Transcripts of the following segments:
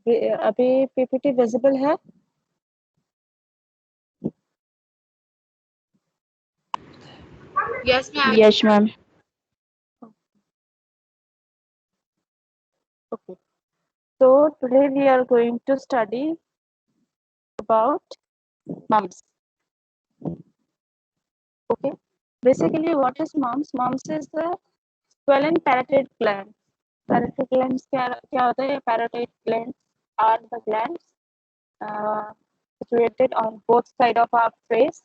अभी PPT visible है? Yes, ma'am. Yes, ma'am. Okay. So today we are going to study about mumps. Okay. Basically, what is mumps? Mumps is the swollen parotid gland. Parotid glands क्या होता है? Parotid glands are the glands situated on both sides of our face,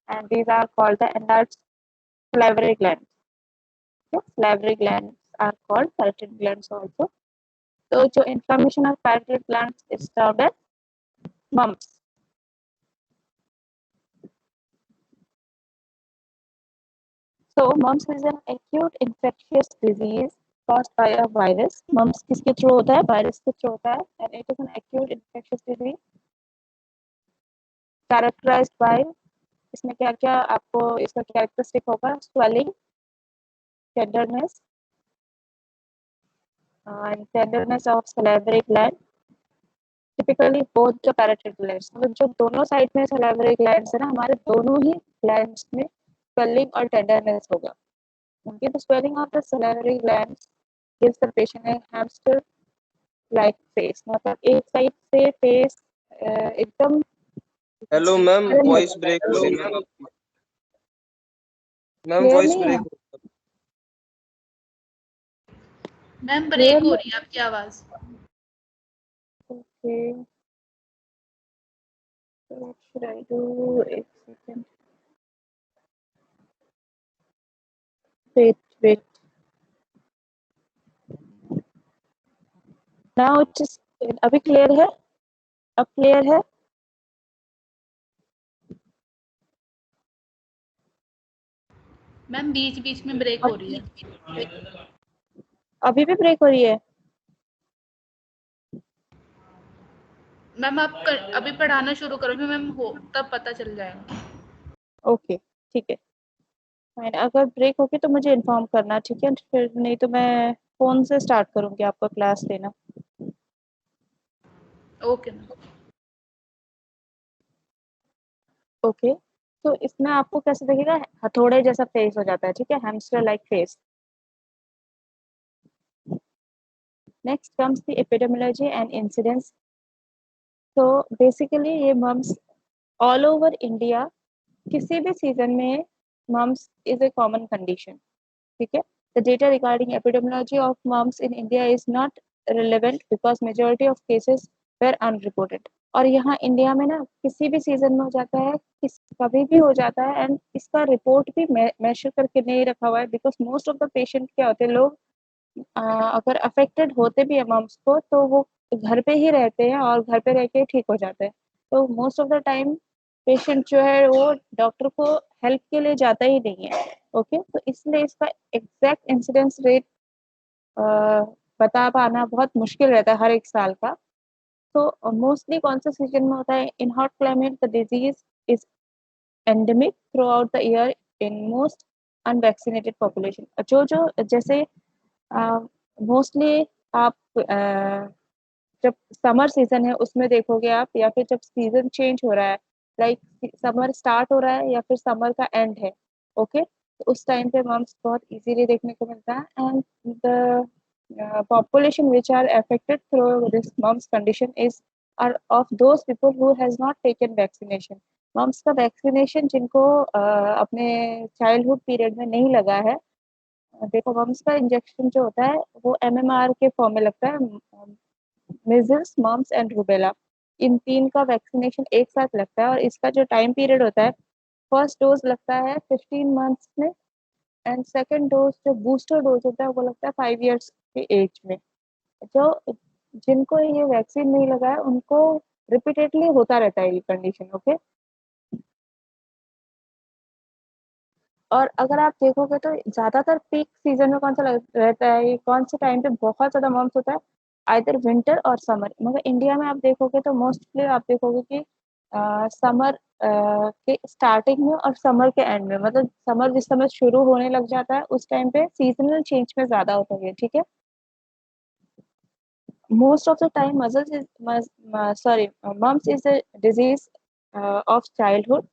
and these are called the enlarged salivary glands. Okay? Salivary glands are called parotid glands also. So, जो inflammation of parotid glands is termed as mumps. So, mumps is an acute infectious disease caused by a virus. Mumps किसके through होता है? Virus के through होता है, and it is an acute infectious disease characterized by, इसमें क्या क्या आपको इसका कैरेक्टरिस्टिक होगा? swelling, tenderness and tenderness of salivary gland. Typically both the parotid glands, मतलब जो दोनों साइड में salivary glands है ना, हमारे दोनों ही glands में swelling और tenderness होगा. Okay, the swelling of the salivary glands gives the patient a hamster like face. मतलब एक साइड से फेस एकदम. हेलो मैम, वॉइस ब्रेक हो रही है मैम आपकी. मैम वॉइस ब्रेक हो रही है. मैम ब्रेक हो रही है आपकी आवाज. Okay, what should I do? एक second, wait. Now it is, अभी क्लियर है? अब क्लियर है? मैम बीच बीच में ब्रेक हो रही है. अभी भी ब्रेक हो रही है? मैम आप अभी पढ़ाना शुरू करोगे मैम, हो तब पता चल जाएगा. ओके, ठीक है. फाइन, अगर ब्रेक होगी तो मुझे इन्फॉर्म करना, ठीक है? फिर नहीं तो मैं फोन से स्टार्ट करूंगी आपका क्लास लेना. Okay ma'am. ओके, तो इसमें आपको कैसे दिखेगा? हथौड़े जैसा फेस हो जाता है, ठीक है? Hamster like face. Next comes the epidemiology and incidence. तो बेसिकली ये मम्स ऑल ओवर इंडिया किसी भी सीजन में mumps is a common condition, ठीक है? The data regarding epidemiology of mumps in India is not relevant because majority of cases were unreported. और यहाँ India में ना किसी भी सीजन में हो जाता है, कभी भी हो जाता है, एंड इसका रिपोर्ट भी मेजर करके नहीं रखा हुआ है because most of the patient क्या होते हैं, लोग अगर अफेक्टेड होते भी है मम्स को तो वो घर पे ही रहते हैं और घर पे रह के ठीक हो जाते हैं. तो most of the time patient जो है वो डॉक्टर को हेल्प के लिए जाता ही नहीं है. ओके, तो इसलिए इसका एग्जैक्ट इंसिडेंस रेट बता पाना बहुत मुश्किल रहता है हर एक साल का. तो मोस्टली कौन सा सीजन में होता है? In hot climate the disease is endemic through out the year in most unvaccinated population. जो जो जैसे मोस्टली आप जब समर सीजन है उसमें देखोगे आप, या फिर जब सीजन चेंज हो रहा है, लाइक समर स्टार्ट हो रहा है या फिर समर का एंड है, ओके, तो उस टाइम पे मम्स बहुत इजीली देखने को मिलता है. And the population which are affected through this mumps condition is are of those people who has not taken vaccination. Mumps का वैक्सीनेशन जिनको अपने चाइल्डहुड पीरियड में नहीं लगा है, देखो मम्स का इंजेक्शन जो होता है वो एमएमआर के फॉर्म में लगता है. मिजल्स, मम्स एंड रूबेला, इन तीन का वैक्सीनेशन एक साथ लगता है और इसका जो टाइम पीरियड होता है, फर्स्ट डोज लगता है 15 मंथ्स में एंड सेकेंड डोज जो बूस्टर डोज होता है वो लगता है 5 years के एज में. जो जिनको ये वैक्सीन नहीं लगा है उनको रिपीटेडली होता रहता है ये कंडीशन. ओके, और अगर आप देखोगे तो ज्यादातर पीक सीजन में कौन सा रहता है, ये कौन से टाइम पे बहुत ज्यादा मम्स होता है? आइदर विंटर और समर. मगर इंडिया में आप देखोगे तो मोस्टली आप देखोगे कि समर के स्टार्टिंग में और समर के एंड में, मतलब समर जिस समय शुरू होने लग जाता है उस टाइम पे सीजनल चेंज में ज्यादा होता है, ठीक है? most of the time mumps is a disease of childhood,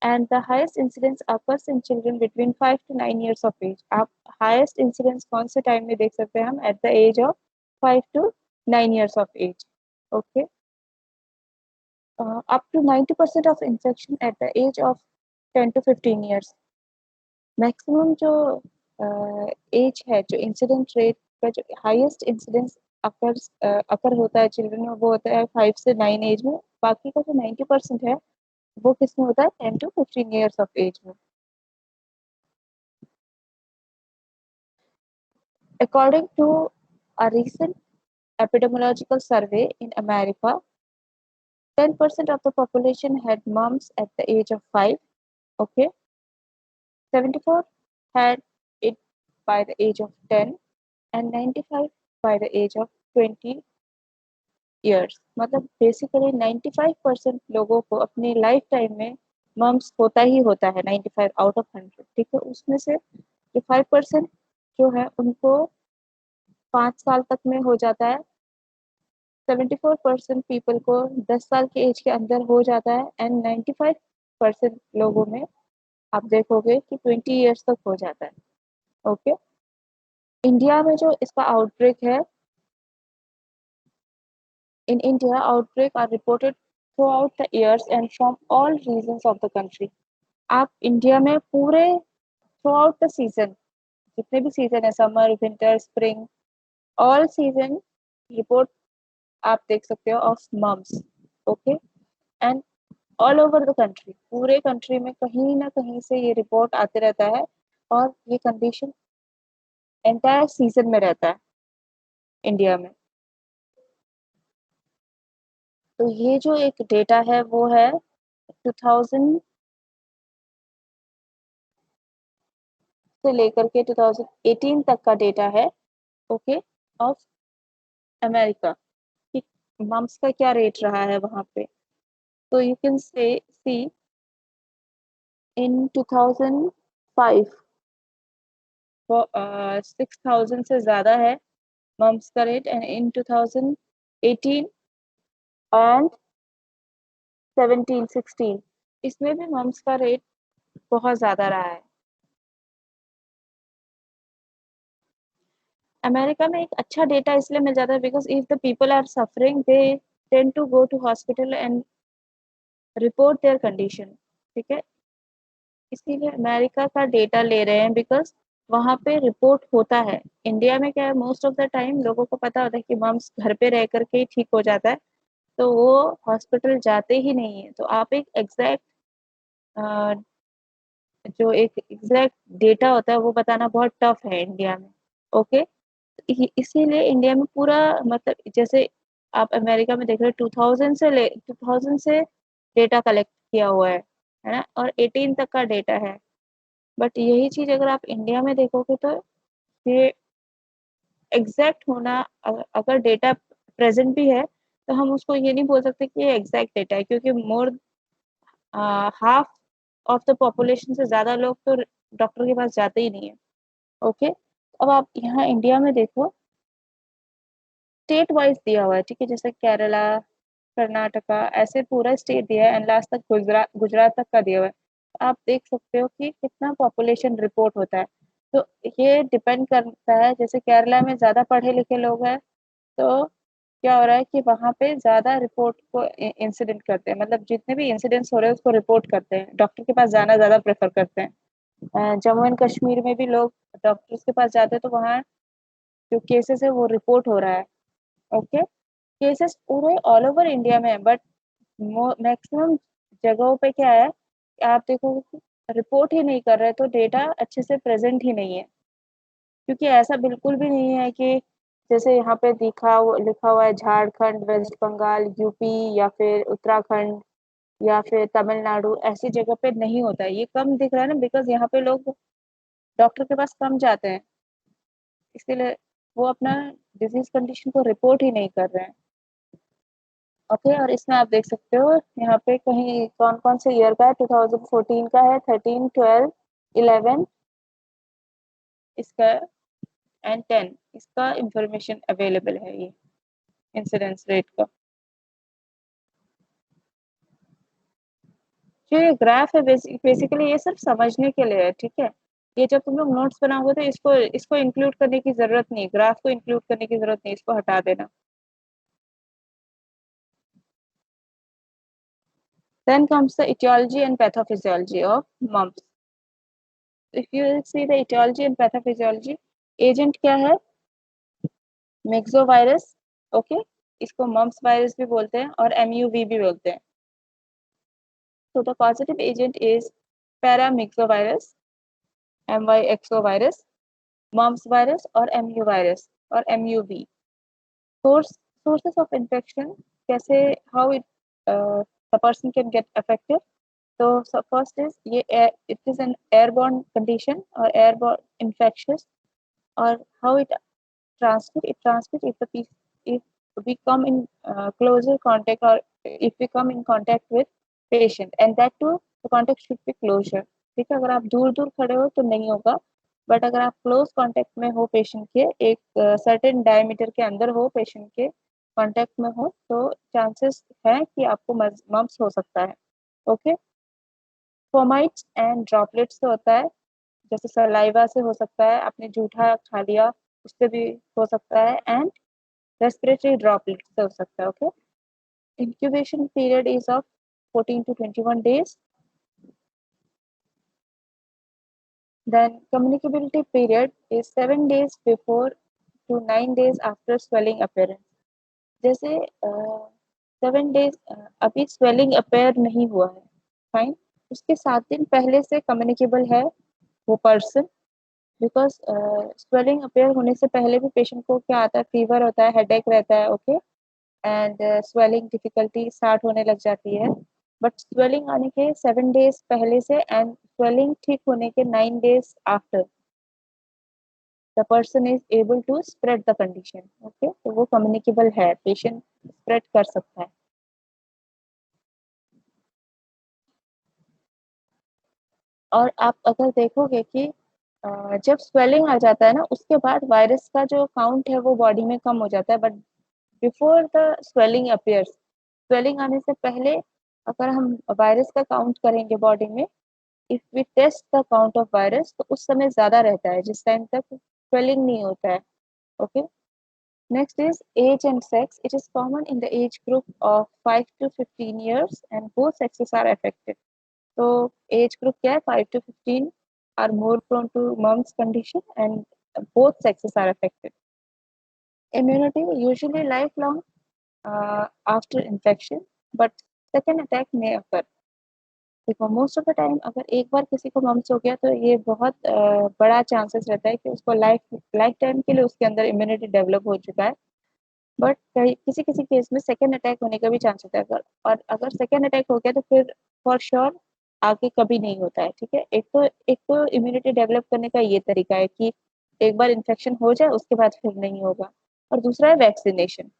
and the highest incidence occurs in children between 5 to 9 years of age. आप highest incidence कौन से time में देख सकते हैं हम? At the age of 5 to 9 years of age. Okay. Up to 90% of infection at the age of 10 to 15 years. Maximum जो age है, जो incident rate का जो highest incidence अकर होता है चिल्ड्रन में, वो होता है 5 से 9 एज में. बाकी का जो 90% है वो किस में होता है? 10 to 15 years of age में. According to a recent epidemiological survey in America, 10% of the population had mumps at the age of 5. Okay. 74 had it by the age of 10 and 95 by the age of 20 years. मतलब basically 95% लोगों को अपनी life time में mums होता ही होता है. 95 out of 100. ठीक है. उसमें से जो 5% जो है उनको 5 साल तक में हो जाता है. 74% पीपल को 10 साल के एज के अंदर हो जाता है, एंड 95% लोगों में आप देखोगे कि 20 ईयर्स तक हो जाता है. ओके. इंडिया में जो इसका आउटब्रेक है, in India, outbreaks are reported throughout the years and from all regions of the country. आप इंडिया में पूरे throughout the season, जितने भी सीजन है, summer, winter, spring, all season report आप देख सकते हो of mumps. Okay. And all over the country, पूरे कंट्री में कहीं ना कहीं से ये रिपोर्ट आते रहता है, और ये कंडीशन एंटायर सीजन में रहता है इंडिया में. तो ये जो एक डेटा है वो है 2000 से लेकर के 2018 तक का डेटा है. ओके. ऑफ अमेरिका कि मम्स का क्या रेट रहा है वहां पे. तो यू कैन सी इन 2005 6000 से ज़्यादा है मम्स का रेट, एंड इन 2018 एंड 16 इसमें भी मम्स का रेट बहुत ज़्यादा रहा है. अमेरिका में एक अच्छा डेटा इसलिए मिल जाता है because if the people are suffering they tend to go to hospital and report their condition. ठीक है. इसीलिए अमेरिका का डेटा ले रहे हैं बिकॉज वहाँ पे रिपोर्ट होता है. इंडिया में क्या है, मोस्ट ऑफ द टाइम लोगों को पता होता है कि मम्स घर पे रह करके ही ठीक हो जाता है, तो वो हॉस्पिटल जाते ही नहीं है. तो आप एक एग्जैक्ट जो एक एग्जैक्ट डेटा होता है वो बताना बहुत टफ है इंडिया में. ओके. इसीलिए इंडिया में पूरा मतलब जैसे आप अमेरिका में देख रहे हो 2000 से डेटा कलेक्ट किया हुआ है ना, और 18 तक का डेटा है. बट यही चीज अगर आप इंडिया में देखोगे तो ये एग्जैक्ट होना, अगर डेटा प्रेजेंट भी है तो हम उसको ये नहीं बोल सकते कि ये एग्जैक्ट डेटा है, क्योंकि मोर हाफ ऑफ द पॉपुलेशन से ज्यादा लोग तो डॉक्टर के पास जाते ही नहीं है. ओके. अब आप यहाँ इंडिया में देखो, स्टेट वाइज दिया हुआ है. ठीक है. जैसे केरला, कर्नाटका, ऐसे पूरा स्टेट दिया है, एंड लास्ट तक गुजरात गुजरात तक का दिया हुआ है. आप देख सकते हो कि कितना पॉपुलेशन रिपोर्ट होता है. तो ये डिपेंड करता है. जैसे केरला में ज्यादा पढ़े लिखे लोग हैं, तो क्या हो रहा है कि वहाँ पे ज्यादा रिपोर्ट को इंसिडेंट करते हैं, मतलब जितने भी इंसिडेंट्स हो रहे हैं उसको रिपोर्ट करते हैं, डॉक्टर के पास जाना ज्यादा प्रेफर करते हैं. जम्मू एंड कश्मीर में भी लोग डॉक्टर्स के पास जाते हैं, तो वहाँ जो केसेस है वो रिपोर्ट हो रहा है. ओके. केसेस पूरे ऑल ओवर इंडिया में है, बट मैक्सिमम जगहों पे क्या है कि आप देखो रिपोर्ट ही नहीं कर रहे, तो डेटा अच्छे से प्रेजेंट ही नहीं है. क्योंकि ऐसा बिल्कुल भी नहीं है कि जैसे यहाँ पे लिखा हुआ है झारखंड, वेस्ट बंगाल, यूपी या फिर उत्तराखंड या फिर तमिलनाडु, ऐसी जगह पे नहीं होता है. ये कम दिख रहा है ना, बिकॉज यहाँ पे लोग डॉक्टर के पास कम जाते हैं, इसलिए वो अपना डिजीज कंडीशन को रिपोर्ट ही नहीं कर रहे हैं. ओके. और इसमें आप देख सकते हो यहाँ पे कहीं कौन कौन से ईयर का है. 2014 का है, 13, 12, 11 इसका एंड 10 इसका इंफॉर्मेशन अवेलेबल है. ये इंसिडेंस रेट का। जो ये ग्राफ है बेसिकली ये सिर्फ समझने के लिए है, ठीक है। ये जब तुम लोग नोट्स बनाओगे तो इसको इसको इंक्लूड करने की जरूरत नहीं, ग्राफ को इंक्लूड करने की जरूरत नहीं, इसको हटा देना। Then comes the etiology and pathophysiology of mumps. If you see the etiology and pathophysiology, agent क्या है? मेक्सोवायरस, ओके, इसको मम्प्स वायरस भी बोलते हैं और MUV भी बोलते हैं। So the causative agent is paramyxovirus, MYXO virus, mumps virus और MU virus और MUV। Sources of infection, कैसे, how the person can get affected. So first is it is an airborne condition or airborne infectious, or how it transmit if we come in closer contact, or if we come in contact with patient, and that too the contact should be closer, ठीक है। अगर आप दूर दूर खड़े हो तो नहीं होगा, बट अगर आप क्लोज कांटेक्ट में हो पेशेंट के, एक सर्टेन डायमीटर के अंदर हो पेशेंट के कांटेक्ट में हो, तो चांसेस है कि आपको मम्प्स हो सकता है, ओके। फोमाइट्स एंड ड्रॉपलेट्स से होता है, जैसे सलाइवा से हो सकता है, आपने जूठा खा लिया उससे भी हो सकता है, एंड रेस्पिरेटरी ड्रॉपलेट से हो सकता है, okay. Incubation period is of 14 to 21 days. Then communicability period is 7 days before to 9 days after swelling appearance. जैसे 7 days अभी स्वेलिंग अपेयर नहीं हुआ है, फाइन, उसके 7 दिन पहले से कम्युनिकेबल है वो पर्सन, बिकॉज स्वेलिंग अपेयर होने से पहले भी पेशेंट को क्या आता है, फीवर होता है, हेडेक रहता है, okay, and swelling difficulty start होने लग जाती है। बट स्वेलिंग आने के 7 डेज पहले से एंड स्वेलिंग ठीक होने के 9 days after the person is able to spread the condition, okay, तो वो कम्युनिकेबल है, पेशेंट स्प्रेड कर सकता है। और आप अगर देखोगे कि जब स्वेलिंग आ जाता है ना, उसके बाद वायरस का जो काउंट है वो बॉडी में कम हो जाता है, but before the swelling appears, swelling आने से पहले अगर हम वायरस का काउंट करेंगे बॉडी में, if we test the count of virus, तो उस समय ज्यादा रहता है जिस टाइम तक स्वेलिंग नहीं होता है, okay. Next is age and sex. It is common in the age group of 5 to 15 years and both sexes are affected. तो एज ग्रुप क्या है, 5 to 15 are more prone to mumps condition, and both sexes are affected. Immunity usually lifelong after infection, but second attack may occur. देखो most of the time अगर एक बार किसी को mums हो गया तो ये बहुत बड़ा चांसेस रहता है कि उसको लाइफ लाइफ टाइम के लिए उसके अंदर इम्यूनिटी डेवलप हो चुका है। बट किसी किसी केस में सेकेंड अटैक होने का भी चांस होता है, और अगर सेकेंड अटैक हो गया तो फिर फॉर श्योर आगे कभी नहीं होता है, ठीक है। एक तो इम्यूनिटी डेवलप करने का ये तरीका है कि एक बार इन्फेक्शन हो जाए उसके बाद फिर नहीं होगा, और दूसरा है vaccination,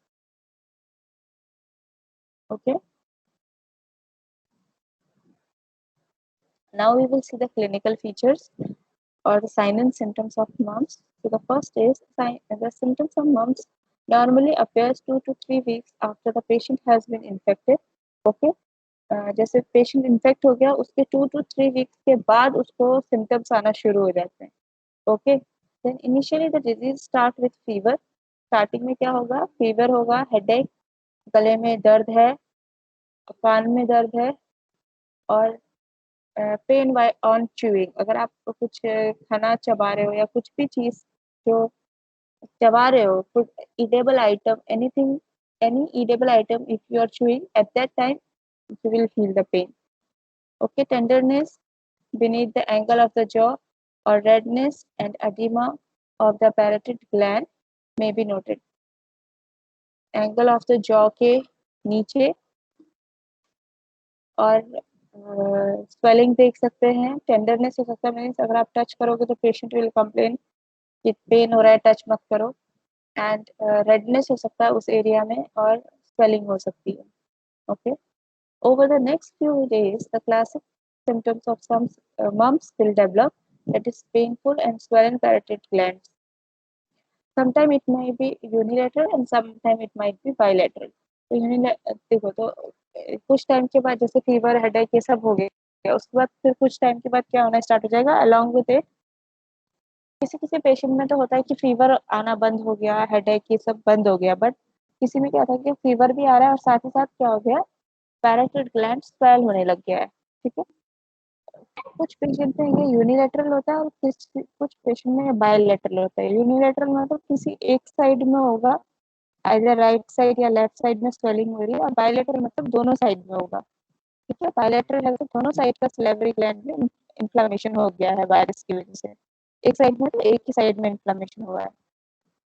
okay. Now we will see the clinical features or the sign and symptoms of mumps. So the first is the symptoms of mumps normally appears 2 to 3 weeks after the patient has been infected. Okay, जैसे patient infect हो गया उसके 2 to 3 weeks के बाद उसको symptoms आना शुरू हो जाते हैं, okay. Then initially the disease start with fever. Starting में क्या होगा, फीवर होगा, हेडेक, गले में दर्द है, कान में दर्द है, और पेन ऑन च्यूइंग, अगर आप कुछ खाना चबा रहे हो या कुछ भी चीज जो चबा रहे हो, food eatable item, anything, any eatable item, if you are chewing at that time you will feel the pain, okay। Tenderness beneath the angle of the jaw or redness and edema of the parotid gland may be noted। Angle of the jaw के नीचे और swelling देख सकते हैं, tenderness हो सकता है, means अगर आप टच करोगे तो पेशेंट विल कंप्लेन कि पेन हो रहा है, टच मत करो, एंड रेडनेस हो सकता है उस एरिया में, और स्वेलिंग हो सकती है, okay. Over the next few days, the classic symptoms of some mumps will develop, that is painful and swollen parotid glands. sometime it may be unilateral and sometime it might be bilateral. तो देखो तो कुछ time के बाद जैसे fever headache ये सब हो गया, उसके बाद फिर कुछ टाइम के बाद क्या होना स्टार्ट हो जाएगा अलॉन्ग विद इट। किसी किसी पेशेंट में तो होता है कि फीवर आना बंद हो गया, हेडेक ये सब बंद हो गया, बट किसी में क्या था कि फीवर भी आ रहा है और साथ ही साथ क्या हो गया, पैराटाइड ग्लैंड स्वेल होने लग गया है। ठीक है, कुछ पेशेंट में ये यूनिलेटरल होता है और कुछ पेशेंट में बायलेटरल होता है। यूनिलेटरल में तो किसी एक साइड में होगा, आइदर राइट साइड या लेफ्ट साइड में स्वेलिंग हो रही है, और बायलेटरल मतलब दोनों साइड में होगा। ठीक है, बायलेटरल है तो दोनों साइड का सिलेवरी ग्लैंड में इन्फ्लेमेशन हो गया है वायरस की वजह से, एक साइड में तो एक ही साइड में इन्फ्लेमेशन हुआ है।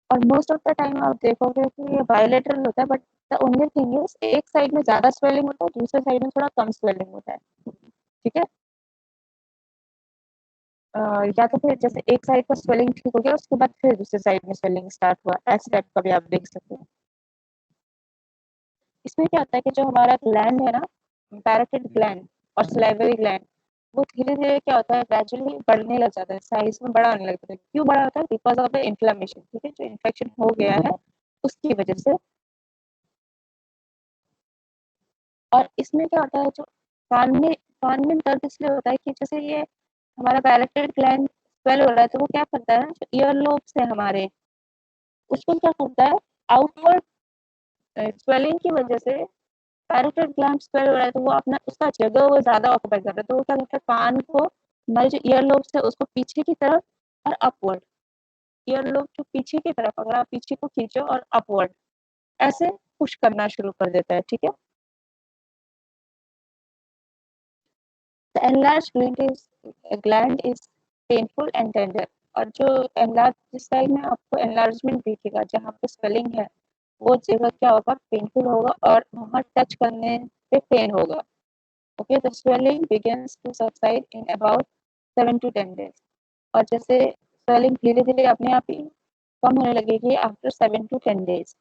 और मोस्ट ऑफ द टाइम आप देखोगे कि ये बायलेटरल होता है, but the only thing is एक साइड में ज्यादा स्वेलिंग होता है, दूसरे साइड में थोड़ा कम स्वेलिंग होता है। ठीक है, या तो फिर जैसे एक साइड का स्वेलिंग ठीक हो गया, उसके बाद फिर दूसरे साइड में स्वेलिंग स्टार्ट हुआ, ऐसे टाइप का भी आप देख सकते हैं। इसमें क्या होता है कि जो हमारा ग्लैंड है ना, पैराटाइड ग्लैंड और सलाइवरी ग्लैंड, वो धीरे धीरे क्या होता है, ग्रेजुअली बढ़ने लग जाता है, साइज में बड़ा होने लगता है। क्यों बड़ा होता है? Because of the inflammation. ठीक है, जो इन्फेक्शन हो गया है उसकी वजह से। और इसमें क्या होता है, जो कान में दर्द इसलिए होता है कि जैसे ये हमारा पैराटाइड ग्लैंड स्वेल हो रहा है, तो वो क्या करता है, जो ईयर लोब्स है हमारे, उसको क्या करता है, आउटवर्ड स्वेलिंग की वजह से पैराटाइड ग्लैंड स्वेल हो रहा है, तो वो अपना उसका जगह वो ज्यादा ऑक्यूपाई कर रहा है, तो वो क्या करता है, कान को, हमारे जो ईयर लोब्स है उसको पीछे की तरफ और अपवर्ड, ईयर लोब जो पीछे की तरफ, अगर आप पीछे को खींचो और अपवर्ड ऐसे पुश करना शुरू कर देता है। ठीक है, The enlarged gland is painful and tender। और जो एनलार्ज, जिस साइड में आपको एनलार्जमेंट दिखेगा, जहाँ पे स्वेलिंग है, वो जगह क्या होगा, पेनफुल होगा और वहाँ टच करने पे पेन होगा। Okay, the swelling begins to subside in about 7 to 10 days। और जैसे स्वेलिंग धीरे धीरे अपने आप ही कम होने लगेगी आफ्टर 7 to 10 days।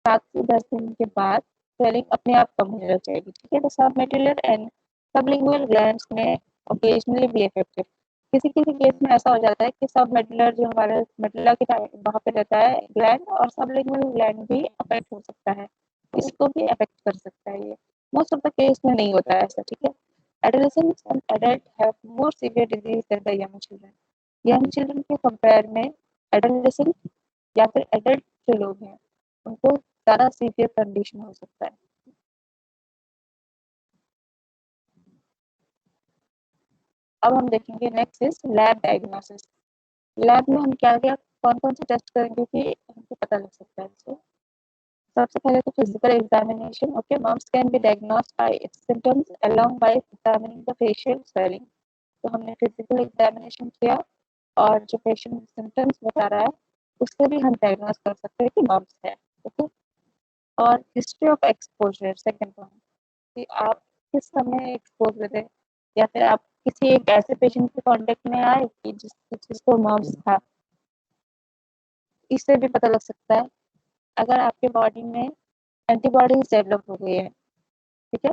7 से 10 दिन के बाद स्वेलिंग अपने आप कम होने लग जाएगी। ठीक है, तो सबमेटुलर एंड सबलिंगुअल ग्लैंड्स में ओकेजनली भी इफेक्टिव। किसी किसी केस में ऐसा हो जाता है कि सबमेटुलर जो हमारे मेडुला के वहाँ पे रहता है ग्लैंड, और सबलिंगुअल ग्लैंड भी अफेक्ट हो सकता है, इसको भी अफेक्ट कर सकता है ये। मोस्ट ऑफ द केस में नहीं होता है ऐसा। ठीक है, adolescents and adults have more severe disease than the young children। Young children के कंपेयर में एडोलेसेंट या फिर एडल्ट जो लोग हैं उनको ज्यादा सीवियर कंडीशन हो सकता है। अब हम देखेंगे next is lab diagnosis. Lab में हम क्या क्या कौन कौन से टेस्ट करेंगे कि हमको पता लग सकता है इसको। सबसे पहले तो physical examination. Okay, mumps can be diagnosed by its symptoms along by examining the facial swelling. तो हमने फिजिकल एग्जामिनेशन किया और जो पेशेंट सिम्टम्स बता रहा है उससे भी हम डायग्नोस कर सकते हैं कि मम्स है। ओके, और history of exposure second point, कि आप किस समय एक्सपोज हुए थे, या फिर आप किसी एक ऐसे पेशेंट के कांटेक्ट में आए कि जिसको मम्स था, इससे भी पता लग सकता है। अगर आपके बॉडी में एंटीबॉडीज डेवलप हो गई है, ठीक है,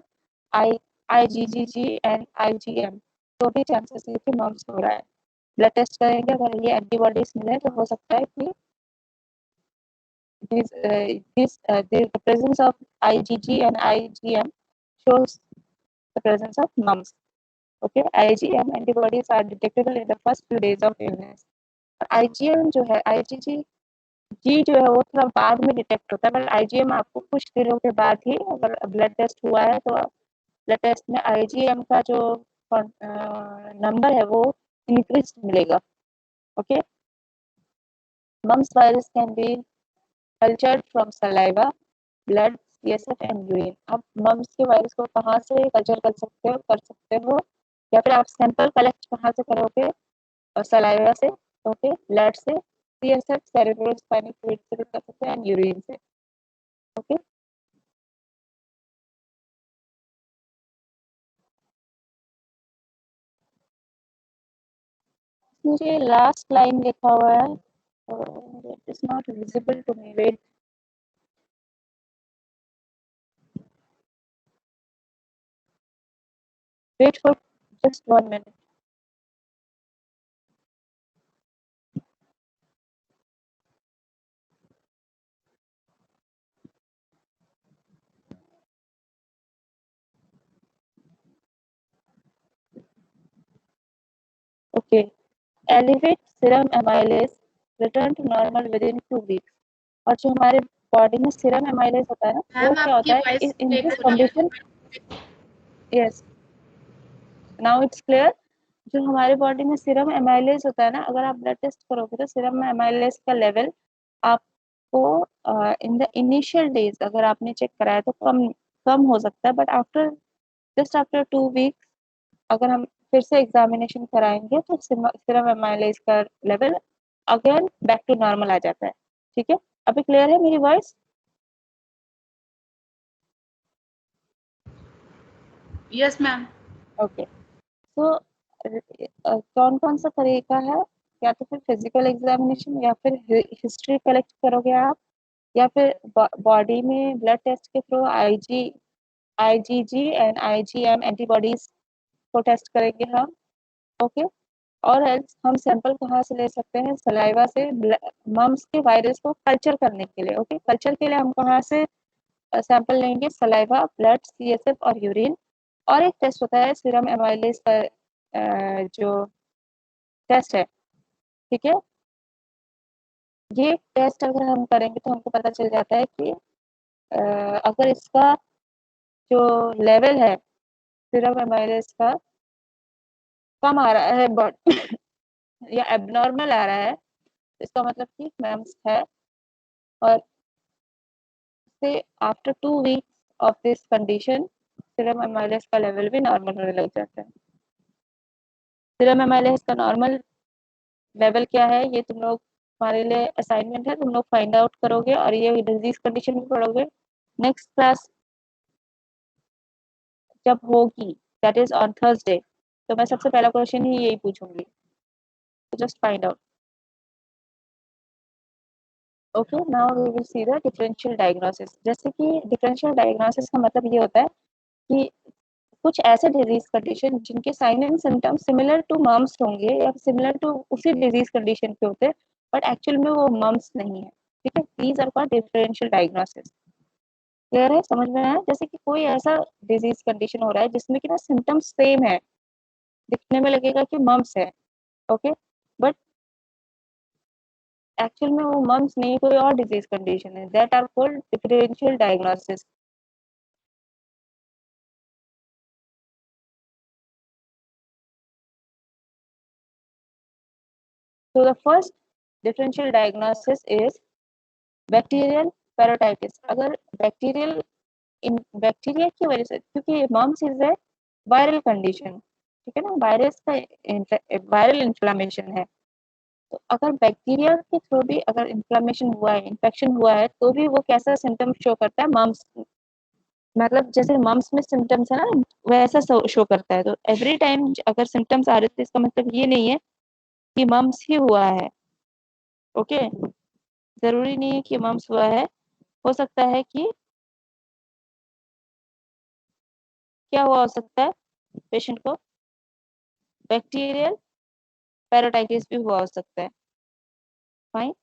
आई IgG एंड IgM, तो भी चांसेस है कि मम्स हो रहा है। ब्लड टेस्ट करेंगे, अगर ये एंटीबॉडीज मिले तो हो सकता है कि the presence of IgG and IgM shows the presence of mumps। Okay, IgM antibodies are detectable in the first few days of illness। IgM जो है, IgG जी जो है वो थोड़ा बाद में डिटेक्ट होता है, पर IgM आपको कुछ दिनों के बाद ही, अगर ब्लड टेस्ट हुआ है तो ब्लड टेस्ट में IgM का जो नंबर है वो इंक्रीज मिलेगा। Okay, mumps virus can be cultured from saliva, blood, CSF and urine. आप मम्स के वायरस को कहाँ से कल्चर कर सकते हो, या फिर आप सैंपल कलेक्ट कहाँ से करोगे, और सलाइवा से, ओके, ब्लड से, CSF सेरेब्रोस्पाइनल फ्लूइड से कर सकते हैं, एंड यूरिन से। ओके, मुझे लास्ट लाइन लिखा हुआ है, it is not visible to me, wait for just 1 minute। Okay, elevate serum amylase return to normal within 2 weeks. और जो हमारे बॉडी में सीरम एमाइलेज होता है ना, वो मैम क्या आपकी होता है वॉइस इन ब्रेक दिस हो रही है। Condition. Yes, now it's clear. जो हमारे बॉडी में सीरम एमाइलेज होता है ना, अगर आप ब्लड टेस्ट करोगे तो सीरम एमाइलेज का लेवल आपको इन द इनिशियल डेज अगर आपने चेक कराया तो कम कम हो सकता है, but after just after 2 weeks अगर हम फिर से एग्जामिनेशन कराएंगे तो सीरम एमाइलेज का level again back to normal आ जाता है। ठीक है, अभी क्लियर है मेरी वॉइस? Yes ma'am. ओके, तो कौन कौन सा तरीका है, या तो फिर फिजिकल एग्जामिनेशन या फिर हिस्ट्री कलेक्ट करोगे आप, या फिर बॉडी में ब्लड टेस्ट के through IgG and IgM antibodies को टेस्ट करेंगे हम। ओके, और एल्स हम सैंपल कहाँ से ले सकते हैं, सलाइवा से मम्स के वायरस को कल्चर करने के लिए। ओके, कल्चर के लिए हम कहाँ से सैंपल लेंगे, सलाइवा, ब्लड, सीएसएफ और यूरिन। और एक टेस्ट होता है सीरम एमाइलेज का जो टेस्ट है। ठीक है, ये टेस्ट अगर हम करेंगे तो हमको पता चल जाता है कि अगर इसका जो लेवल है सीरम एमाइलेज का कम आ रहा है बट या एबनॉर्मल आ रहा है, इसका मतलब कि मैम्स है। और से after 2 weeks of this condition serum amylase का लेवल भी नॉर्मल होने लग जाता है। सीरम एमाइलेज का नॉर्मल लेवल क्या है, ये तुम लोग, हमारे लिए असाइनमेंट है, तुम लोग फाइंड आउट करोगे और ये डिजीज कंडीशन भी पढ़ोगे नेक्स्ट क्लास जब होगी, दैट इज ऑन थर्सडे। तो मैं सबसे पहला क्वेश्चन ही यही पूछूंगी, तो just find out. Okay, now we will see the differential diagnosis. जैसे कि डिफरेंशियल डायग्नोसिस का मतलब ये होता है कि कुछ ऐसे डिजीज कंडीशन जिनके sign and symptoms similar to mumps होंगे या सिमिलर टू उसी डिजीज कंडीशन के होते हैं, बट एक्चुअल में वो मम्स नहीं है। ठीक है, these are called differential diagnosis. Clear है, समझ में आया? जैसे कि कोई ऐसा डिजीज कंडीशन हो रहा है जिसमें कि ना सिम्टम्स सेम है, दिखने में लगेगा कि मम्स है। ओके, बट एक्चुअल में वो मम्स नहीं, कोई और डिजीज कंडीशन है, that are called differential diagnosis. So the first differential diagnosis is bacterial parotitis. अगर बैक्टीरियल इन बैक्टीरिया की वजह से, क्योंकि mumps is a viral condition, ठीक है ना, वायरस का वायरल इन्फ्लामेशन है, तो अगर बैक्टीरिया के थ्रू भी अगर इन्फ्लामेशन हुआ है, इन्फेक्शन हुआ है, तो भी वो कैसा सिम्टम शो करता है, मम्स, मतलब जैसे मम्स में सिम्टम्स है ना वैसा शो करता है। तो एवरी टाइम अगर सिम्टम्स आ रहे थे, इसका मतलब ये नहीं है कि मम्स ही हुआ है। ओके, जरूरी नहीं है कि मम्स हुआ है, हो सकता है कि क्या हुआ हो सकता है पेशेंट को, बैक्टीरियल पैराटाइटिस भी हुआ हो सकता है। Fine,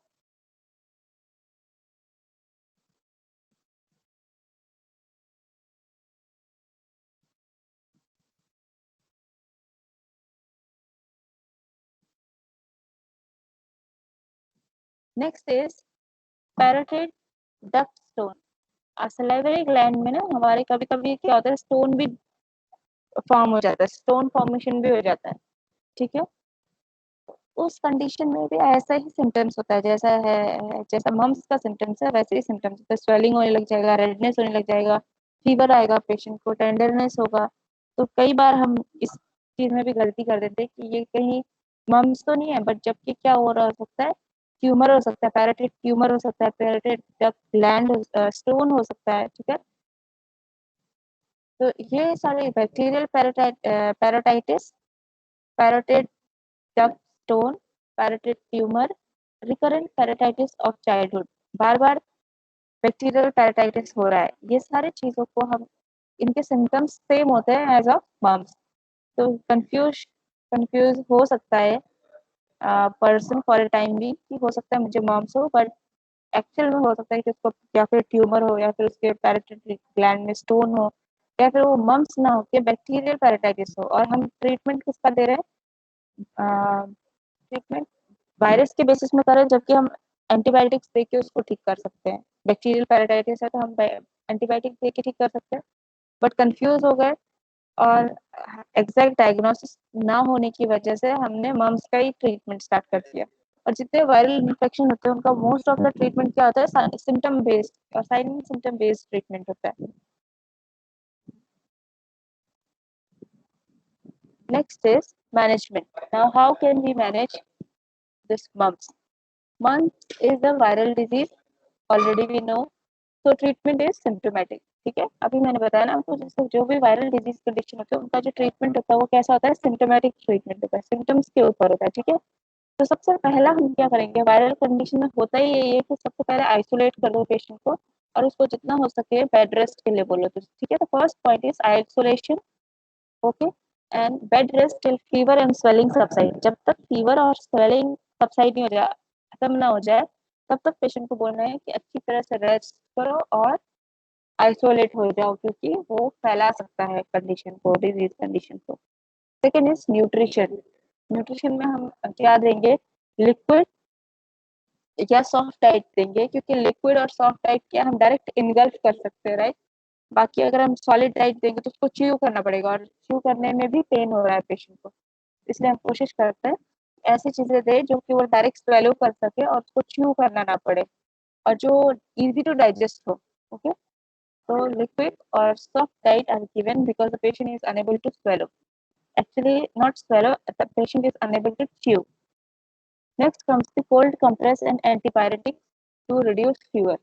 next is parotid duct stone. Salivary gland में ना हमारे कभी कभी क्या होता है, स्टोन भी फॉर्म हो जाता है, स्टोन फॉर्मेशन भी हो जाता है। ठीक है, उस कंडीशन में भी ऐसा ही सिम्टम्स होता है, जैसा मम्स का सिम्टम्स है वैसे ही सिम्टम्स होता है, स्वेलिंग होने लग जाएगा, रेडनेस होने लग जाएगा, फीवर आएगा पेशेंट को, टेंडरनेस होगा। तो कई बार हम इस चीज में भी गलती कर देते हैं कि ये कहीं मम्स तो नहीं है, बट जबकि क्या हो रहा हो सकता है, ट्यूमर हो सकता है, पैराटाइट ट्यूमर हो सकता है, पैराटाइट डक्ट ग्लैंड स्टोन हो सकता है। ठीक है, तो ये सारे bacterial parotitis, parotid duct stone, parotid tumour, recurrent parotitis of childhood, बार बार बैक्टीरियल पैराटाइटिस हो रहा है, ये सारी चीजों को हम, इनके सिम्टम्स सेम होते हैं एज ऑफ मम्स। तो कंफ्यूज हो सकता है पर्सन फॉर अ टाइम भी कि हो सकता है मुझे मम्स हो, बट एक्चुअल में हो सकता है कि उसको या फिर ट्यूमर हो, या फिर उसके पैराटाइटिक ग्लैंड में स्टोन हो, या फिर वो मम्स ना हो के बैक्टीरियल पैराटाइटिस हो। और हम ट्रीटमेंट किसका दे रहे हैं, ट्रीटमेंट वायरस के बेसिस में करें, जबकि हम एंटीबायोटिक्स दे के उसको ठीक कर सकते हैं। बैक्टीरियल पैराटाइटिस है तो हम एंटीबायोटिक दे के ठीक कर सकते हैं, बट कंफ्यूज हो गए और एग्जैक्ट डायग्नोसिस ना होने की वजह से हमने मम्स का ही ट्रीटमेंट स्टार्ट कर दिया। और जितने वायरल इन्फेक्शन होते हैं उनका मोस्ट ऑफ द ट्रीटमेंट क्या होता है, सिम्टम बेस्ड और साइन सिम्टम बेस्ड ट्रीटमेंट होता है। Next is management. Now, how can we manage this mumps? Mumps is a viral disease. Already we know. So treatment is symptomatic. ठीक है, अभी मैंने बताया ना आपको, जैसे जो भी वायरल डिजीज कंडीशन होता है उनका जो ट्रीटमेंट होता है वो कैसा होता है, सिम्टोमेटिक ट्रीटमेंट होता है, सिम्टम्स के ऊपर होता है। ठीक है, तो सबसे पहला हम क्या करेंगे, वायरल कंडीशन में होता ही यही है कि सबसे पहले आइसोलेट कर दो पेशेंट को और उसको जितना हो सके बेड रेस्ट के लिए बोलो। तो ठीक है, तो first point is isolation. Okay, and bed rest till fever and swelling subside. जब तक फीवर और स्वेलिंग सबसाइड नहीं हो जाए, खत्म ना हो जाए, तब तक पेशेंट को बोलना है कि अच्छी तरह से रेस्ट करो और आइसोलेट हो जाओ, क्योंकि वो फैला सकता है कंडीशन को, डिजीज कंडीशन को। Second is nutrition. न्यूट्रिशन में हम क्या देंगे, लिक्विड या सॉफ्ट डाइट देंगे, क्योंकि लिक्विड और सॉफ्ट डाइट क्या हम डायरेक्ट इनगल्फ कर सकते हैं, राइट। बाकी अगर हम सॉलिड डाइट देंगे तो उसको च्यू करना पड़ेगा और च्यू करने में भी पेन हो रहा है पेशेंट को। इसलिए हम कोशिश करते हैं ऐसी चीजें दे जो कि वो डायरेक्ट स्वेलो कर सके और उसको च्यू करना ना पड़े और जो इजी टू डाइजेस्ट हो। Okay, so liquid or soft diet are given because the patient is unable to swallow. Actually, not swallow, the patient is unable to chew. Next comes the cold compress and antibiotics to reduce fever.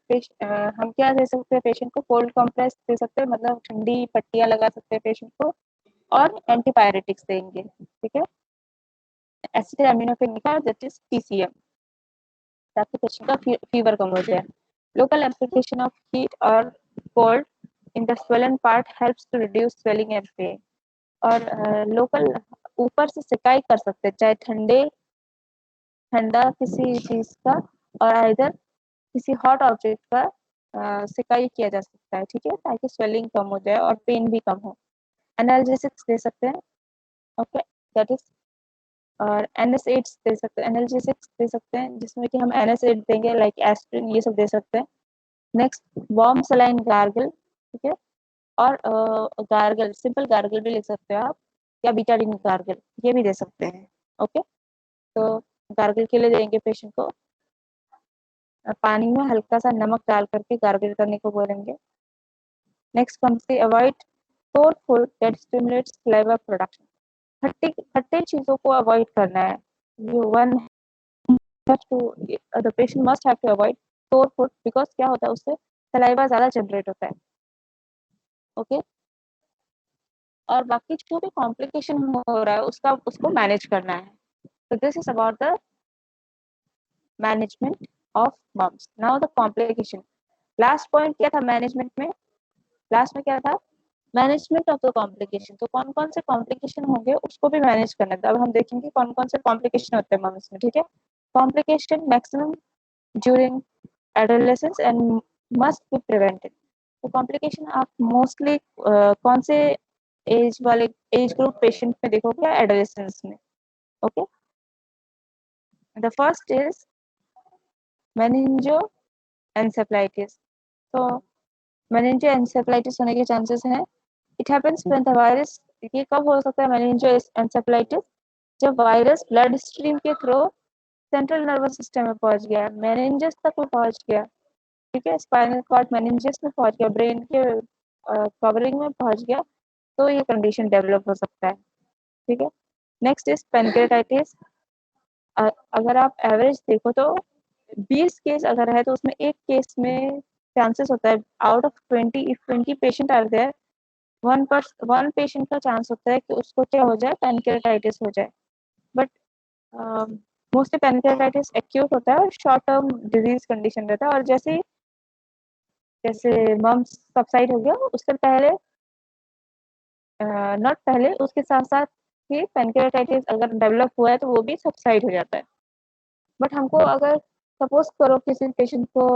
हम क्या दे सकते हैं patient को, cold compress दे सकते हैं, मतलब ठंडी पट्टियां लगा सकते हैं पेशेंट को, और एंटीबायोटिक्स देंगे। ठीक है, एसिटामिनोफेन का दैट इज पीसीएम, ताकि पेशेंट का फीवर कम हो जाए। लोकल एप्लीकेशन ऑफ हीट और cold in the swollen part helps to reduce swelling and pain. और लोकल ऊपर से सिकाई कर सकते हैं, चाहे ठंडा किसी चीज का और इधर किसी हॉट ऑब्जेक्ट का सिकाई किया जा सकता है। ठीक है, ताकि स्वेलिंग कम हो जाए और पेन भी कम हो। एनाल्जेसिक्स दे सकते हैं। ओके, दैट इज, और एनएसएड्स दे सकते हैं, एनाल्जेसिक्स दे सकते हैं जिसमें कि हम एनएसएड देंगे, लाइक एस्प्रिन, ये सब दे सकते हैं। Next, warm saline gargle. ठीक है, और गार्गल, सिंपल गार्गल भी लिख सकते हो आप, या बीटाडीन गार्गल ये भी दे सकते हैं। ओके, तो गार्गल के लिए देंगे पेशेंट को पानी में हल्का सा नमक डाल करके गार्गल करने को बोलेंगे। Next comes the avoid sour food that stimulates flavour production. खट्टे खट्टे चीजों को अवॉइड करना है। You want to the patient must have to avoid sour food, because क्या होता है उससे सलाइवा ज्यादा जनरेट होता है। ओके, और बाकी जो भी कॉम्प्लिकेशन हो रहा है उसको मैनेज करना है। तो this is about the management of mumps. Now the complication, last point क्या था मैनेजमेंट में, लास्ट में क्या था, मैनेजमेंट ऑफ द कॉम्प्लिकेशन। तो कौन कौन से कॉम्प्लिकेशन होंगे उसको भी मैनेज करना है। अब हम देखेंगे कौन कौन से कॉम्प्लिकेशन होते हैं मम्स में। ठीक है, complication maximum during adolescence and must be prevented. तो कॉम्प्लिकेशन आप मोस्टली कौन से एज वाले एज ग्रुप पेशेंट में देखोगे, एडोलेसेंस में। Okay, the first is meningoencephalitis. तो मेनिंजो एनसेफलाइटिस होने के चांसेस हैं। It happens when the virus, ये कब हो सकता है मेनिंजो एनसेफलाइटिस, जब वायरस ब्लड स्ट्रीम के थ्रू सेंट्रल नर्वस सिस्टम में पहुंच गया, मेनिंजस तक वो पहुंच गया। ठीक है, स्पाइनल कॉर्ड मेनिंजस में पहुंच गया, ब्रेन के कवरिंग में पहुंच गया, तो ये कंडीशन डेवलप हो सकता है। ठीक है, नेक्स्ट इज पेनक्रेटाइटिस। अगर आप एवरेज देखो तो 20 केस अगर है तो उसमें एक केस में चांसेस होता है, out of 20 if 20 patient are there, one patient का चांस होता है कि उसको क्या हो जाए, पेनक्रेटाइटिस हो जाए। बट मोस्टली पेनक्रेटाइटिस एक्यूट होता है और शॉर्ट टर्म डिजीज कंडीशन रहता है, और जैसे मम्स सबसाइड हो गया उससे पहले, नॉट पहले, उसके साथ साथ ही पेनक्रेटाइटिस अगर डेवलप हुआ है तो वो भी सबसाइड हो जाता है। बट हमको अगर सपोज करो किसी पेशेंट को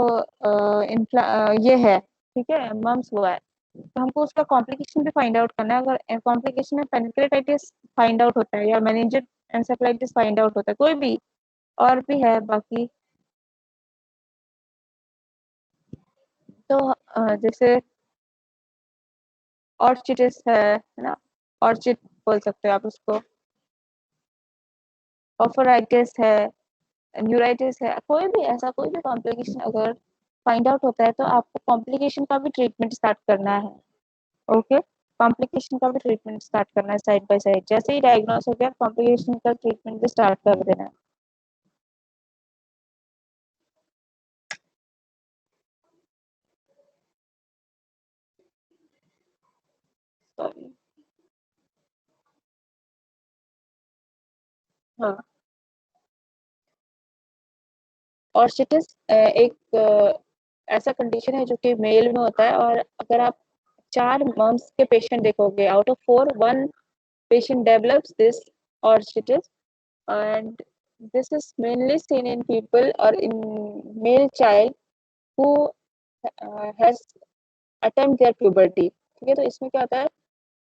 ये है, ठीक है, मम्स हुआ है, तो हमको उसका कॉम्प्लिकेशन भी फाइंड आउट करना है। अगर कॉम्प्लिकेशन में पेनिक्लेटाइटिस फाइंड आउट होता है या मेनिंजेल एन्सेफेलाइटिस फाइंड आउट होता है, कोई भी और भी है बाकी, तो जैसे ऑर्चिटिस है ना, ऑर्चिड बोल सकते हो आप उसको, ऑफराइटिस है, न्यूराइटिस है, कोई भी ऐसा कोई भी कॉम्प्लिकेशन अगर फाइंड आउट होता है तो आपको कॉम्प्लिकेशन का भी ट्रीटमेंट स्टार्ट करना है। ओके, कॉम्प्लिकेशन का भी ट्रीटमेंट स्टार्ट करना है साइड बाय साइड। जैसे ही डायग्नोस हो गया, कॉम्प्लिकेशन का ट्रीटमेंट भी स्टार्ट कर देना है। सॉरी, हाँ, ऑर्चिटिस एक ऐसा कंडीशन है जो कि मेल में होता है, और अगर आप 4 मंथ्स के पेशेंट देखोगे, out of 4 1 patient develops this orchitis, and this is mainly seen in people or in male child who has attained their puberty। ठीक है, तो इसमें क्या होता है,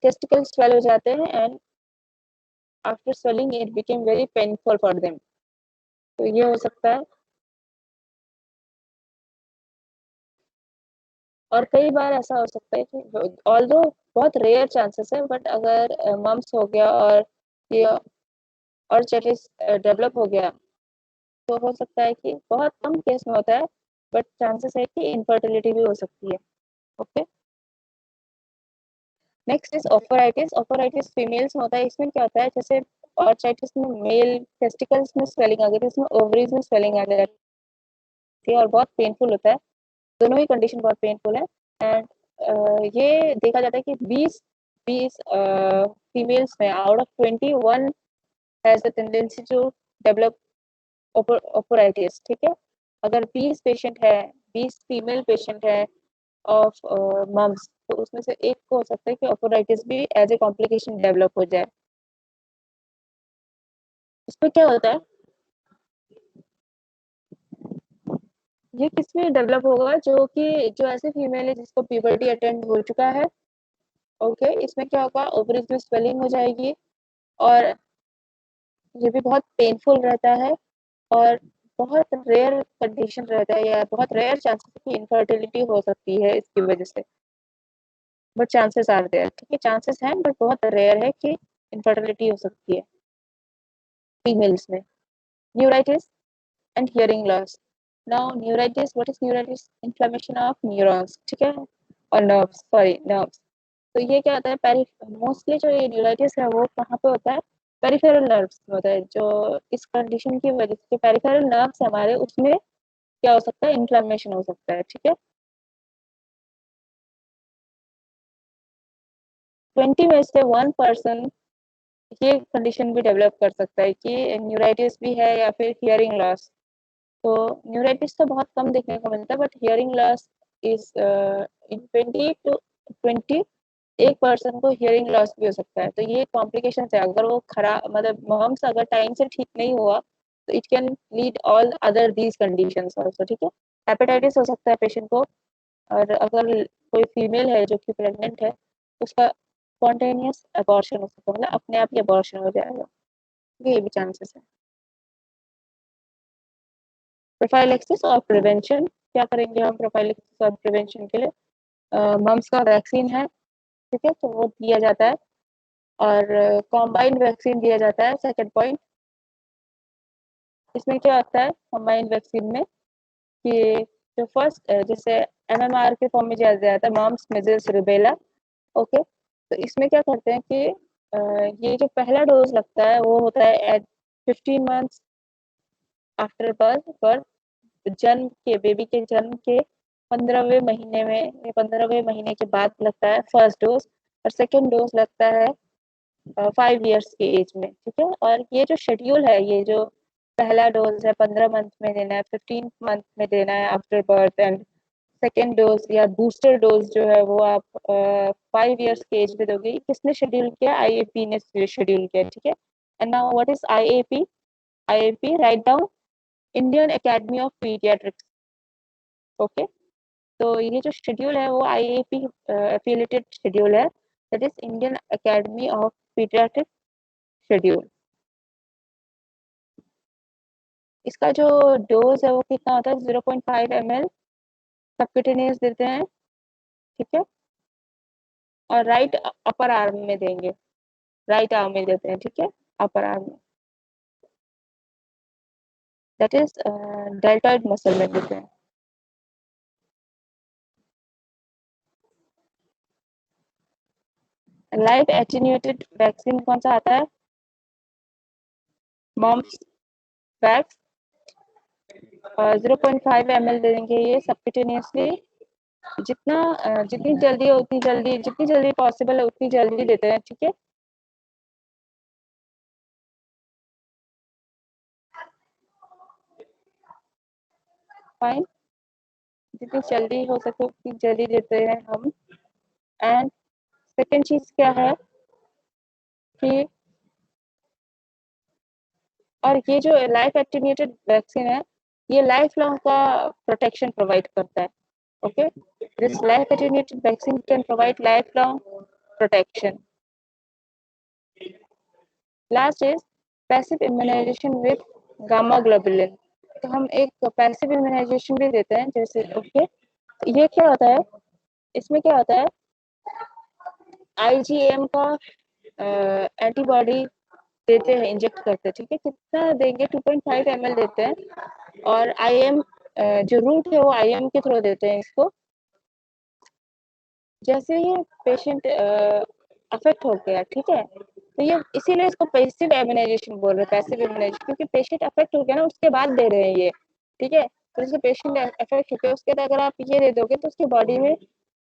टेस्टिकल स्वेल हो जाते हैं and after swelling it became very painful for them. तो ये हो सकता है। और कई बार ऐसा हो सकता है कि ऑल्दो बहुत रेयर चांसेस है, बट अगर मम्स हो गया और ये ऑर्चिटिस डेवलप हो गया, तो हो सकता है कि बहुत कम केस में होता है, बट चांसेस है कि इनफर्टिलिटी भी हो सकती है। Okay, next is oophoritis. Oophoritis females में होता है। इसमें क्या होता है, जैसे ऑर्चाइटिस में मेल टेस्टिकल्स में स्वेलिंग आ गई थी, इसमें ओवरीज में स्वेलिंग आ जाती है और बहुत पेनफुल होता है। दोनों ही कंडीशन बहुत पेनफुल है। एंड ये देखा जाता है कि 20 फीमेल्स में out of 21 has the tendency to develop oophoritis. ठीक है, अगर 20 पेशेंट है, 20 फीमेल पेशेंट है ऑफ मम्स, तो उसमें से एक को हो सकता है कि ओफोराइटिस भी एज ए कॉम्प्लिकेशन डेवलप हो जाए। इसमें क्या होता है, ये किसमें डेवलप होगा, जो ऐसे फीमेल है जिसको प्यूबर्टी अटेंड हो चुका है। ओके, इसमें क्या होगा, ओवरीज में स्वेलिंग हो जाएगी, और ये भी बहुत पेनफुल रहता है, और बहुत रेयर कंडीशन रहता है, या बहुत रेयर चांसेस की इनफर्टिलिटी हो सकती है इसकी वजह से, बट चांसेस आर देयर। ठीक है, चांसेस हैं बट बहुत रेयर है कि इनफर्टिलिटी हो सकती है फीमेल्स में। Neuritis and hearing loss. Now neuritis, what is neuritis, inflammation of neurons. ठीक है, और नर्व्स, सॉरी नर्व्स। तो ये क्या होता है, मोस्टली जो ये न्यूराइटिस है वो कहाँ पे होता है, पेरिफेरल नर्व्स में होता है। जो इस कंडीशन की वजह से पेरिफेरल नर्व्स हमारे, उसमें क्या हो सकता है, इन्फ्लेमेशन हो सकता है। ठीक है, 20 में से 1% ये कंडीशन भी डेवलप कर सकता है कि न्यूराइटिस भी है या फिर हियरिंग लॉस। तो न्यूराइटिस तो बहुत कम देखने को मिलता है, but hearing loss is in 20 to 20 एक पर्सन को हियरिंग लॉस भी हो सकता है। तो ये कॉम्प्लिकेशन है, अगर वो खराब, मतलब मॉम्स अगर टाइम से ठीक नहीं हुआ, तो it can lead all other these conditions also. ठीक है, हेपेटाइटिस हो सकता है पेशेंट को, और अगर कोई फीमेल है जो कि प्रेग्नेंट है, उसका स्पॉन्टेनियस अबॉर्शन हो सकता है, मतलब अपने आप ही अबॉर्शन हो जाएगा। ये भी चांसेस है। प्रोफाइलेक्सिस और प्रिवेंशन, क्या करेंगे हम प्रोफाइलेक्सिस और प्रिवेंशन के लिए, मम्स का वैक्सीन है। ठीक है, तो वो दिया जाता है, और कॉम्बाइंड वैक्सीन दिया जाता है। सेकेंड पॉइंट, इसमें क्या होता है कॉम्बाइंड वैक्सीन में, कि जो फर्स्ट जैसे MMR के फॉर्म में दिया जाता है, मॉम्स मेजल्स रूबेला। ओके, तो इसमें क्या करते हैं कि ये जो पहला डोज लगता है वो होता है एट 15 मंथ्स आफ्टर बर्थ। जन्म के, बेबी के जन्म के 15वें महीने में, या 15वें महीने के बाद लगता है फर्स्ट डोज, और सेकेंड डोज लगता है 5 इयर्स की एज में। ठीक है, और ये जो शेड्यूल है, ये जो पहला डोज है 15 मंथ में देना है, 15 मंथ में देना है after birth, and second dose या बूस्टर डोज जो है वो आप 5 इयर्स की एज में दोगे। किसने शेड्यूल किया, IAP ने शेड्यूल किया। ठीक है, and now what is IAP, IAP write down, Indian academy of paediatrics. Okay, तो ये जो शेड्यूल है वो IAP एफिलिएटेड शेड्यूल है, that is Indian academy of paediatric schedule. इसका जो डोज है वो कितना होता है, 0.5 ml सबक्यूटेनियस देते हैं, ठीक है, और राइट अपर आर्म में देंगे, राइट आर्म में देते हैं, ठीक है, अपर आर्म में, दैट इज डेल्टॉइड मसल में देते हैं। लाइव एटेन्यूएटेड वैक्सीन कौन सा आता है, मॉम्स वैक्स, 0.5 ml देंगे ये सबक्यूटेनियसली, जितनी जल्दी है उतनी जल्दी, जितनी जल्दी पॉसिबल है उतनी जल्दी देते हैं, ठीक है। फाइन, जितनी जल्दी हो सके उतनी जल्दी देते हैं हम। एंड सेकेंड चीज क्या है कि, और ये जो लाइफ एटेन्यूएटेड वैक्सीन है ये लाइफ लॉन्ग का प्रोटेक्शन प्रोवाइड करता है, okay, this life attenuated vaccine can provide life long protection. Last is passive immunisation with gamma globulin, तो हम एक पैसिव इम्यूनाइजेशन भी देते हैं, जैसे ओके, ये क्या होता है, इसमें क्या होता है, IgM का एंटीबॉडी देते हैं, इंजेक्ट करते हैं, ठीक है, कितना देंगे, 2.5 ml देते हैं, और IM जो रूट है वो IM के थ्रू देते हैं इसको। जैसे ही पेशेंट अफेक्ट हो गया, ठीक है, तो ये इसीलिए इसको पैसिव इम्यूनाइजेशन बोल रहे हैं, पैसिव इम्यूनाइजेशन, क्योंकि पेशेंट अफेक्ट हो गया ना उसके बाद दे रहे हैं ये, ठीक है, तो जैसे पेशेंट अफेक्ट हो गया उसके बाद अगर आप ये दे दोगे तो उसके बॉडी में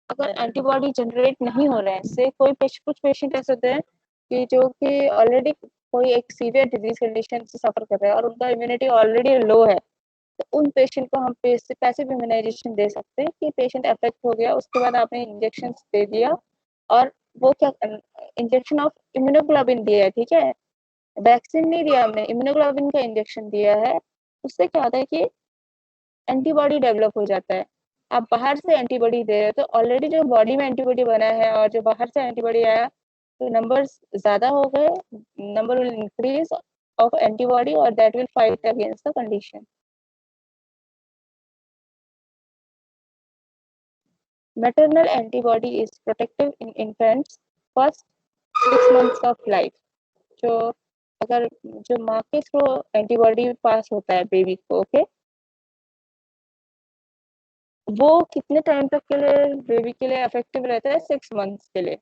अगर एंटीबॉडी जनरेट नहीं हो रहे हैं, जैसे कुछ पेशेंट ऐसे होते हैं कि जो कि ऑलरेडी कोई एक सीवियर डिजीज कंडीशन से सफर कर रहे हैं और उनका इम्यूनिटी ऑलरेडी लो है, तो उन पेशेंट को हम पैसिव इम्यूनाइजेशन दे सकते हैं कि पेशेंट अफेक्ट हो गया उसके बाद आपने इंजेक्शन दे दिया, और वो क्या, इंजेक्शन ऑफ इम्यूनोग्लोबिन दिया है, ठीक है, वैक्सीन नहीं दिया हमने, इम्यूनोग्लोबिन का इंजेक्शन दिया है, उससे क्या होता है कि एंटीबॉडी डेवलप हो जाता है। आप बाहर से एंटीबॉडी दे रहे हो तो ऑलरेडी जो बॉडी में एंटीबॉडी बना है और जो बाहर से एंटीबॉडी आया तो नंबर्स ज्यादा हो गए, number will increase of antibody और that will fight against the condition. Maternal antibody is protective in infants first 6 months of life. जो अगर जो माँ के थ्रू एंटीबॉडी पास होता है बेबी को, ओके, वो कितने टाइम तक के लिए बेबी के लिए इफेक्टिव रहता है, 6 मंथ्स के लिए।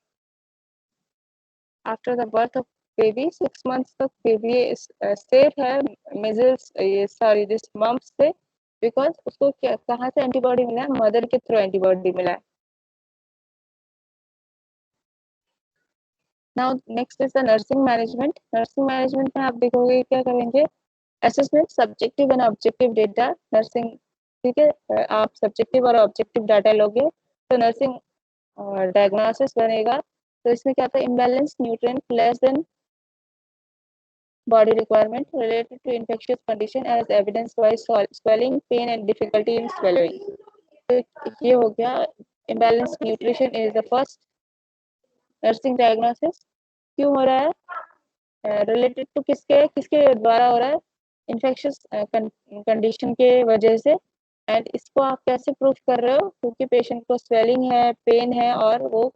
After the birth of baby 6 months तक बेबी सेफ है मेजल्स, ये सॉरी दिस मम्प्स से, बिकॉज उसको क्या कहाँ से एंटीबॉडी मिला है, मदर के थ्रू एंटीबॉडी मिला है। Now next is the nursing management. Nursing management में आप देखोगे क्या करेंगे, assessment subjective and objective data nursing, ठीक है, आप सब्जेक्टिव और ऑब्जेक्टिव डाटा लोगे तो नर्सिंग डायग्नोसिस बनेगा। तो इसमें क्या होता है, imbalance nutrient less than body requirement related to infectious condition as evidenced by swelling, pain and difficulty in swallowing। तो ये हो गया, imbalance nutrition is the first nursing diagnosis. क्यों हो रहा है, रिलेटेड टू किसके किसके द्वारा हो रहा है, इन्फेक्शियस कंडीशन के वजह से। एंड इसको आप कैसे प्रूफ कर रहे हो, क्योंकि पेशेंट को स्वेलिंग है, पेन है, और वो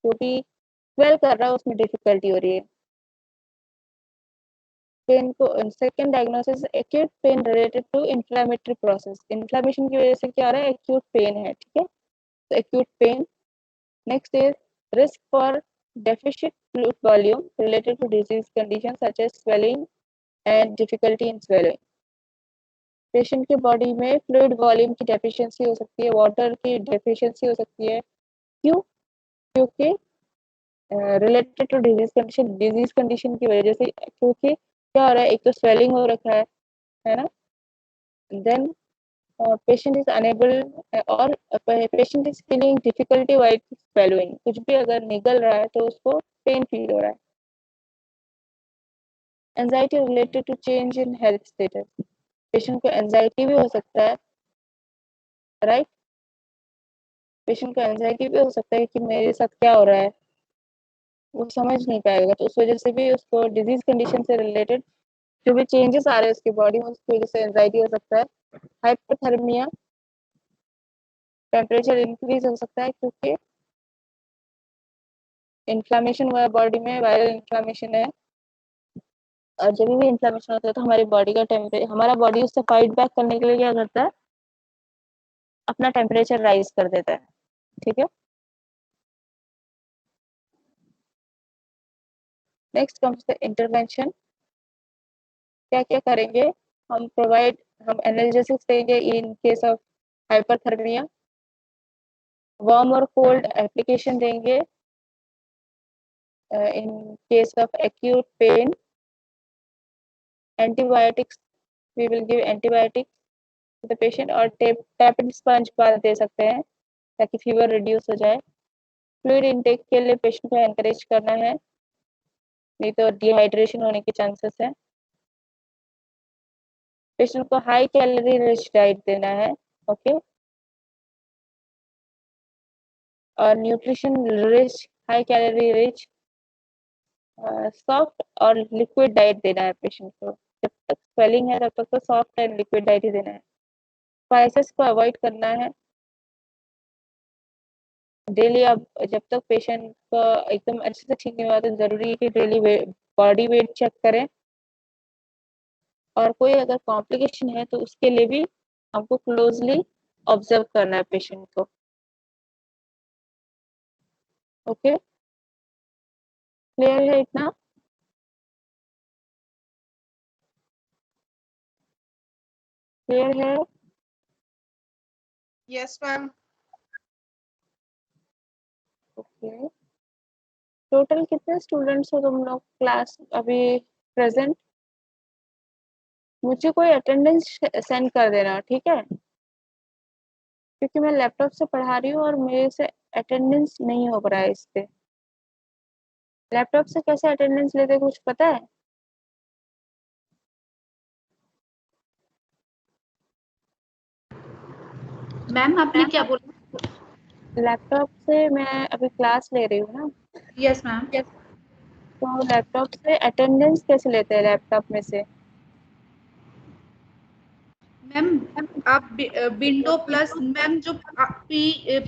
जो भी स्वेल कर रहा है उसमें डिफिकल्टी हो रही है। पेन को second diagnosis acute pain related to inflammatory process, inflammation की वजह से क्या हो रहा है, एक्यूट पेन है, ठीक है, तो acute pain. Next is risk for deficit fluid volume related to disease conditions such as swelling and difficulty in swallowing। Patient के बॉडी में फ्लूइड वॉल्यूम की डेफिशिएंसी हो सकती है, वाटर की डेफिशिएंसी हो सकती है। क्यों, क्योंकि रिलेटेड टू डिजीज कंडीशन की वजह से, क्योंकि क्या हो रहा है, एक तो स्वेलिंग हो रखा है ना, देन पेशेंट इज अनेबल, और patient is feeling difficulty while swallowing, कुछ भी अगर निगल रहा है तो उसको पेन फील हो रहा है। Anxiety related to change in health status, patient को एंजाइटी भी हो सकता है, राइट, पेशेंट को एंजाइटी भी हो सकता है कि मेरे साथ क्या हो रहा है, वो समझ नहीं पाएगा, तो उस वजह से भी उसको डिजीज कंडीशन से रिलेटेड जो भी चेंजेस आ रहे हैं उसकी बॉडी में उसकी वजह से एंजाइटी हो सकता है। हाइपोथर्मिया, टेम्परेचर इंक्रीज हो सकता है क्योंकि इन्फ्लामेशन हुआ है बॉडी में, वायरल इन्फ्लामेशन है, और जब भी इन्फ्लामेशन होता है तो हमारी बॉडी का टेम्परेचर, हमारा बॉडी उससे फाइट बैक करने के लिए क्या करता है, अपना टेम्परेचर राइज कर देता है। ठीक है, नेक्स्ट कम्स द इंटरवेंशन। क्या क्या करेंगे, हम एनाल्जेसिक्स देंगे in case of hyperthermia, warm और कोल्ड एप्लीकेशन देंगे in case of acute pain, antibiotics, we will give antibiotics to the patient, और टैप एंड स्पंज बाथ दे सकते हैं ताकि फीवर रिड्यूस हो जाए। फ्लूइड इनटेक के लिए पेशेंट को एनकरेज करना है, नहीं तो डिहाइड्रेशन होने के चांसेस है। पेशेंट को हाई कैलोरी रिच डाइट देना है, ओके, और nutrition rich, high calorie rich, soft और लिक्विड डाइट देना है पेशेंट को। जब तक स्वेलिंग है तब तक तो सॉफ्ट एंड लिक्विड डाइट ही देना है। स्पाइसेस को अवॉइड करना है डेली। अब जब तक पेशेंट का एकदम अच्छे से ठीक नहीं हुआ तो जरूरी है कि डेली बॉडी वेट चेक करें, और कोई अगर कॉम्प्लिकेशन है तो उसके लिए भी हमको क्लोजली ऑब्जर्व करना है पेशेंट को। ओके, क्लियर है इतना? क्लियर है? Yes ma'am. ओके, टोटल कितने स्टूडेंट्स हो तुम लोग क्लास अभी प्रेजेंट? मुझे कोई अटेंडेंस सेंड कर देना, ठीक है, क्योंकि मैं लैपटॉप से पढ़ा रही हूँ और मेरे से अटेंडेंस नहीं हो रहा है इस पे। लैपटॉप से कैसे अटेंडेंस लेते कुछ पता है? मैम आपने क्या बोला? लैपटॉप से मैं अभी क्लास ले रही हूँ ना, यस मैम। तो लैपटॉप से अटेंडेंस कैसे लेते हैं लैपटॉप में से? मैम आप विंडो प्लस मैम जो पी आर